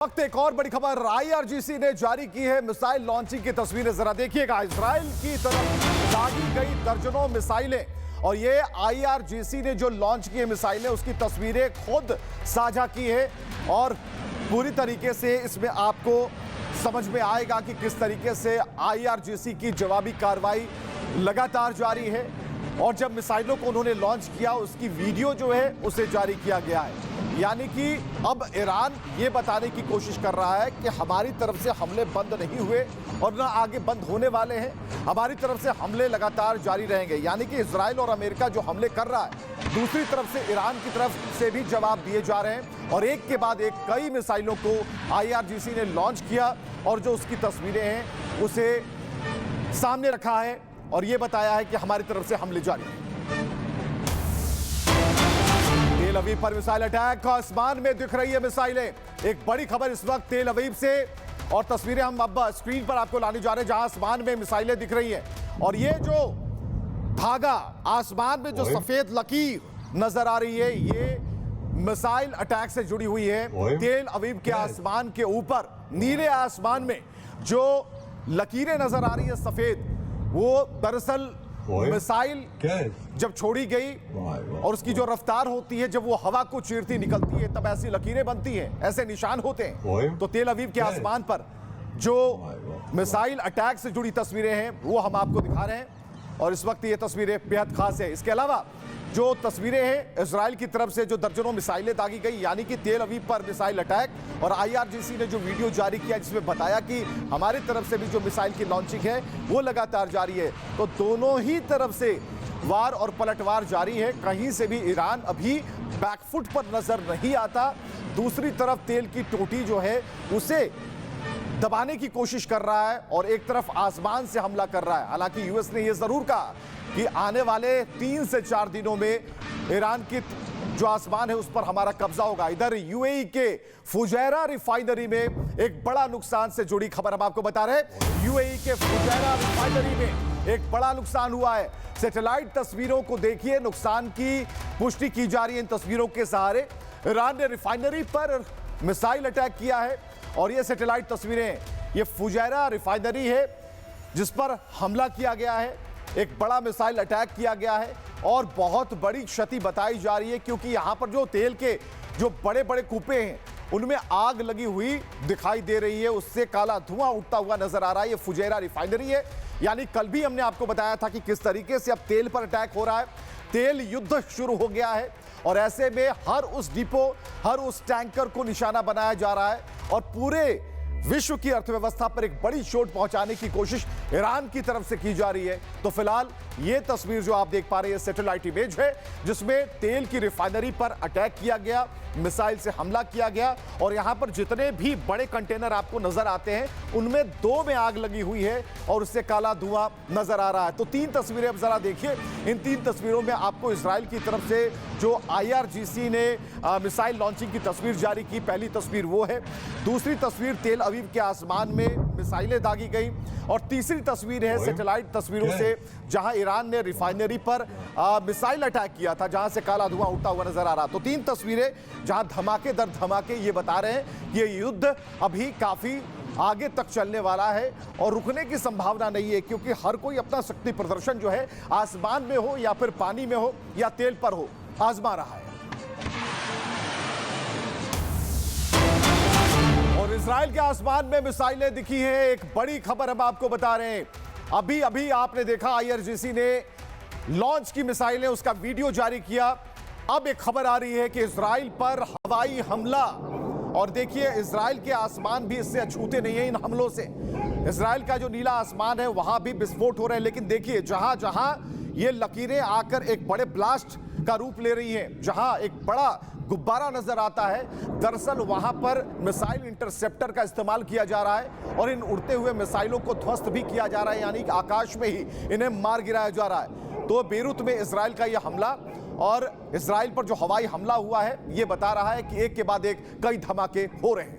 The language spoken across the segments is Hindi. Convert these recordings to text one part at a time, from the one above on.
वक्त एक और बड़ी खबर आईआरजीसी ने जारी की है मिसाइल लॉन्चिंग की तस्वीरें। जरा देखिएगा, इजराइल की तरफ दागी गई दर्जनों मिसाइलें और ये आईआरजीसी ने जो लॉन्च की है मिसाइलें उसकी तस्वीरें खुद साझा की है और पूरी तरीके से इसमें आपको समझ में आएगा कि किस तरीके से आईआरजीसी की जवाबी कार्रवाई लगातार जारी है। और जब मिसाइलों को उन्होंने लॉन्च किया उसकी वीडियो जो है उसे जारी किया गया है, यानी कि अब ईरान ये बताने की कोशिश कर रहा है कि हमारी तरफ से हमले बंद नहीं हुए और ना आगे बंद होने वाले हैं, हमारी तरफ से हमले लगातार जारी रहेंगे। यानी कि इजराइल और अमेरिका जो हमले कर रहा है, दूसरी तरफ से ईरान की तरफ से भी जवाब दिए जा रहे हैं और एक के बाद एक कई मिसाइलों को आईआरजीसी ने लॉन्च किया और जो उसकी तस्वीरें हैं उसे सामने रखा है और ये बताया है कि हमारी तरफ से हमले जारी हैं। तेल अवीव पर मिसाइल अटैक, आसमान में दिख रही है मिसाइलें। एक बड़ी खबर इस वक्त तेल अवीव से और तस्वीरें हम अब स्क्रीन पर आपको लाने जा रहे हैं जहां आसमान में मिसाइलें दिख रही हैं और ये जो धागा आसमान में जो सफेद लकीर नजर आ रही है ये मिसाइल अटैक से जुड़ी हुई है। तेल अवीव के आसमान के ऊपर नीले आसमान में जो लकीरें नजर आ रही है सफेद, वो दरअसल मिसाइल जब छोड़ी गई और उसकी जो रफ्तार होती है, जब वो हवा को चीरती निकलती है तब ऐसी लकीरें बनती हैं, ऐसे निशान होते हैं। तो तेल अवीव के आसमान पर जो मिसाइल अटैक से जुड़ी तस्वीरें हैं वो हम आपको दिखा रहे हैं और इस वक्त ये तस्वीरें बेहद खास है। इसके अलावा जो तस्वीरें हैं इजराइल की तरफ से जो दर्जनों मिसाइलें दागी गई, यानी कि तेल अवीव पर मिसाइल अटैक और आईआरजीसी ने जो वीडियो जारी किया जिसमें बताया कि हमारी तरफ से भी जो मिसाइल की लॉन्चिंग है वो लगातार जारी है। तो दोनों ही तरफ से वार और पलटवार जारी है, कहीं से भी ईरान अभी बैकफुट पर नजर नहीं आता। दूसरी तरफ तेल की टोटी जो है उसे दबाने की कोशिश कर रहा है और एक तरफ आसमान से हमला कर रहा है। हालांकि यूएस ने यह जरूर कहा कि आने वाले 3 से 4 दिनों में ईरान की जो आसमान है उस पर हमारा कब्जा होगा। इधर यूएई के फुजैरा रिफाइनरी में एक बड़ा नुकसान से जुड़ी खबर हम आपको बता रहे हैं। यूएई के फुजैरा रिफाइनरी में एक बड़ा नुकसान हुआ है। सैटेलाइट तस्वीरों को देखिए, नुकसान की पुष्टि की जा रही है इन तस्वीरों के सहारे। ईरान ने रिफाइनरी पर मिसाइल अटैक किया है और ये सैटेलाइट तस्वीरें, ये फुजैरा रिफाइनरी है जिस पर हमला किया गया है, एक बड़ा मिसाइल अटैक किया गया है और बहुत बड़ी क्षति बताई जा रही है क्योंकि यहां पर जो तेल के जो बड़े बड़े कूपे हैं उनमें आग लगी हुई दिखाई दे रही है, उससे काला धुआं उठता हुआ नजर आ रहा है। ये फुजैरा रिफाइनरी है, यानी कल भी हमने आपको बताया था कि किस तरीके से अब तेल पर अटैक हो रहा है, तेल युद्ध शुरू हो गया है और ऐसे में हर उस डिपो, हर उस टैंकर को निशाना बनाया जा रहा है और पूरे विश्व की अर्थव्यवस्था पर एक बड़ी चोट पहुंचाने की कोशिश ईरान की तरफ से की जा रही है। तो फिलहाल ये तस्वीर जो आप देख पा रहे हैं सैटेलाइट इमेज है जिसमें तेल की रिफाइनरी पर अटैक किया गया, मिसाइल से हमला किया गया और यहां पर जितने भी बड़े कंटेनर आपको नजर आते हैं उनमें 2 में आग लगी हुई है और उससे काला धुआं नजर आ रहा है। तो 3 तस्वीरें अब जरा देखिए, इन 3 तस्वीरों में आपको इजराइल की तरफ से जो आईआरजीसी ने मिसाइल लॉन्चिंग की तस्वीर जारी की, पहली तस्वीर वो है। दूसरी तस्वीर तेल अवीव के आसमान में मिसाइलें दागी गई और तीसरी तस्वीर है सैटेलाइट तस्वीरों से जहां ईरान ने रिफाइनरी पर मिसाइल अटैक किया था, जहां से काला धुआं उठता हुआ नजर आ रहा। तो 3 तस्वीरें जहां धमाके दर धमाके ये बता रहे हैं कि ये युद्ध अभी काफी आगे तक चलने वाला है और रुकने की संभावना नहीं है क्योंकि हर कोई अपना शक्ति प्रदर्शन जो है आसमान में हो या फिर पानी में हो या तेल पर हो आजमा रहा है। और इजराइल के आसमान में मिसाइलें दिखी हैं, एक बड़ी खबर हम आपको बता रहे हैं। अभी अभी आपने देखा आईआरजीसी ने लॉन्च की मिसाइलें, उसका वीडियो जारी किया। अब एक खबर आ रही है कि इजराइल पर हवाई हमला और देखिए इजराइल के आसमान भी इससे अछूते नहीं है इन हमलों से। इजराइल का जो नीला आसमान है वहां भी विस्फोट हो रहे हैं, लेकिन देखिए जहां जहां ये लकीरें आकर एक बड़े ब्लास्ट का रूप ले रही हैं, जहां एक बड़ा गुब्बारा नजर आता है, दरअसल वहां पर मिसाइल इंटरसेप्टर का इस्तेमाल किया जा रहा है और इन उड़ते हुए मिसाइलों को ध्वस्त भी किया जा रहा है, यानी कि आकाश में ही इन्हें मार गिराया जा रहा है। तो बेरूत में इजराइल का यह हमला और इजराइल पर जो हवाई हमला हुआ है ये बता रहा है कि एक के बाद एक कई धमाके हो रहे हैं।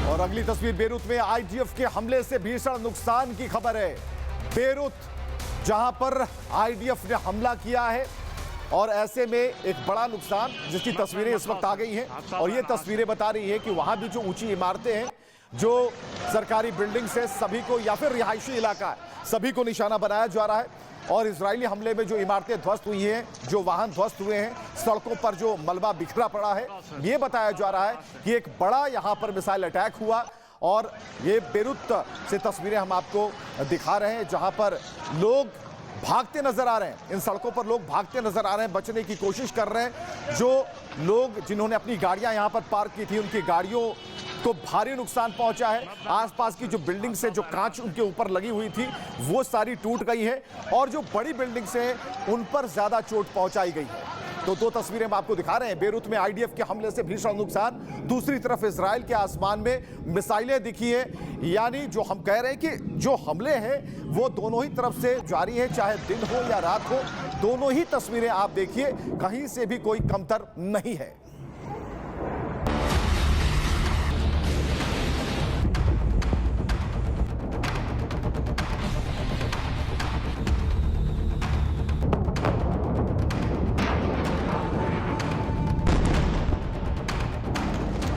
और अगली तस्वीर बेरूत में आईडीएफ के हमले से भीषण नुकसान की खबर है। बेरूत जहां पर आईडीएफ ने हमला किया है और ऐसे में एक बड़ा नुकसान जिसकी तस्वीरें इस वक्त आ गई हैं और ये तस्वीरें बता रही है कि वहां भी जो ऊंची इमारतें हैं, जो सरकारी बिल्डिंग्स है, सभी को या फिर रिहायशी इलाका है, सभी को निशाना बनाया जा रहा है। और इजरायली हमले में जो इमारतें ध्वस्त हुई हैं, जो वाहन ध्वस्त हुए हैं, सड़कों पर जो मलबा बिखरा पड़ा है, ये बताया जा रहा है कि एक बड़ा यहां पर मिसाइल अटैक हुआ। और ये बेरूत से तस्वीरें हम आपको दिखा रहे हैं, जहां पर लोग भागते नजर आ रहे हैं। इन सड़कों पर लोग भागते नजर आ रहे हैं, बचने की कोशिश कर रहे हैं। जो लोग जिन्होंने अपनी गाड़ियां यहां पर पार्क की थी, उनकी गाड़ियों को भारी नुकसान पहुंचा है। आसपास की जो बिल्डिंग से जो कांच उनके ऊपर लगी हुई थी, वो सारी टूट गई है और जो बड़ी बिल्डिंग से उन पर ज्यादा चोट पहुंचाई गई है। तो दो तस्वीरें हम आपको दिखा रहे हैं। बेरूत में आईडीएफ के हमले से भीषण नुकसान, दूसरी तरफ इजराइल के आसमान में मिसाइलें दिखी हैं। यानी जो हम कह रहे हैं कि जो हमले हैं वो दोनों ही तरफ से जारी है, चाहे दिन हो या रात हो, दोनों ही तस्वीरें आप देखिए, कहीं से भी कोई कमतर नहीं है।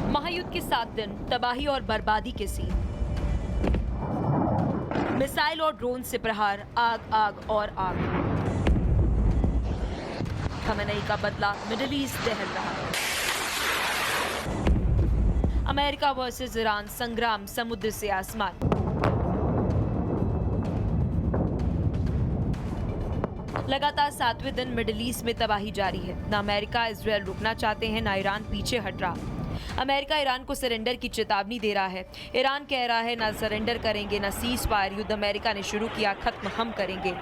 महायुद्ध के 7 दिन, तबाही और बर्बादी के सीन, मिसाइल और ड्रोन से प्रहार, आग आग और आग। खमेनेई का बदला, मिडिल ईस्ट दहल रहा है। अमेरिका वर्सेस ईरान संग्राम, समुद्र से आसमान। लगातार 7वें दिन मिडिल ईस्ट में तबाही जारी है। न अमेरिका इजरायल रुकना चाहते हैं, न ईरान पीछे हट रहा। अमेरिका ईरान को सरेंडर की चेतावनी दे रहा है। ईरान कह रहा है ना सरेंडर करेंगे, ना सीज फायर। युद्ध अमेरिका ने शुरू किया, खत्म हम करेंगे।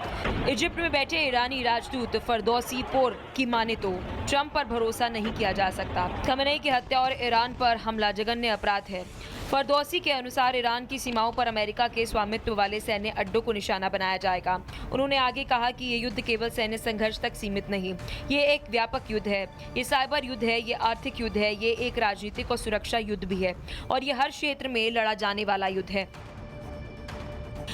इजिप्ट में बैठे ईरानी राजदूत फरदौसी पोर की माने तो ट्रंप पर भरोसा नहीं किया जा सकता। खमेनेई की हत्या और ईरान पर हमला जघन्य अपराध है। फरदौसी के अनुसार ईरान की सीमाओं पर अमेरिका के स्वामित्व वाले सैन्य अड्डों को निशाना बनाया जाएगा। उन्होंने आगे कहा कि ये युद्ध केवल सैन्य संघर्ष तक सीमित नहीं, ये एक व्यापक युद्ध है, ये साइबर युद्ध है, ये आर्थिक युद्ध है, ये एक राजनीतिक और सुरक्षा युद्ध भी है और ये हर क्षेत्र में लड़ा जाने वाला युद्ध है।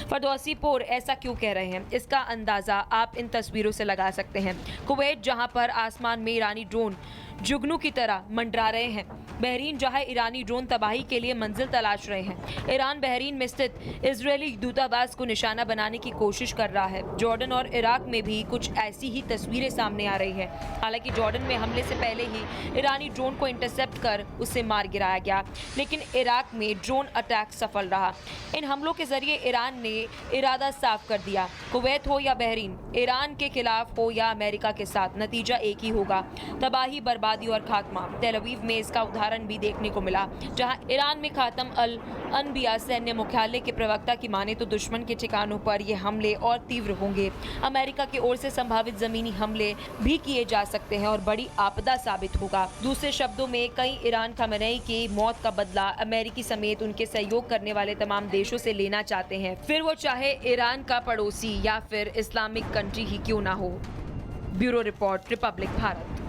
फरदौसी पोर ऐसा क्यों कह रहे हैं, इसका अंदाजा आप इन तस्वीरों से लगा सकते हैं। कुवैत, जहां पर आसमान में ईरानी ड्रोन जुगनू की तरह मंडरा रहे हैं। बहरीन, जहां ईरानी ड्रोन तबाही के लिए मंजिल तलाश रहे हैं। ईरान बहरीन में स्थित इजरायली दूतावास को निशाना बनाने की कोशिश कर रहा है। जॉर्डन और इराक में भी कुछ ऐसी ही तस्वीरें सामने आ रही है। हालांकि जॉर्डन में हमले से पहले ही ईरानी ड्रोन को इंटरसेप्ट कर उसे मार गिराया गया, लेकिन इराक में ड्रोन अटैक सफल रहा। इन हमलों के जरिए ईरान ने इरादा साफ कर दिया, कुवैत हो या बहरीन, ईरान के खिलाफ हो या अमेरिका के साथ, नतीजा एक ही होगा, तबाही, बर्बादी और खात्मा। तेल अवीव में इसका उदाहरण भी देखने को मिला, जहां ईरान में खातम अल अनबिया सैन्य मुख्यालय के प्रवक्ता की माने तो दुश्मन के ठिकानों पर ये हमले और तीव्र होंगे। अमेरिका की ओर से संभावित जमीनी हमले भी किए जा सकते हैं और बड़ी आपदा साबित होगा। दूसरे शब्दों में, कई ईरान खमेनेई की मौत का बदला अमेरिकी समेत उनके सहयोग करने वाले तमाम देशों से लेना चाहते हैं, फिर वो चाहे ईरान का पड़ोसी या फिर इस्लामिक कंट्री ही क्यों ना हो। Bureau report, Republic Bharat.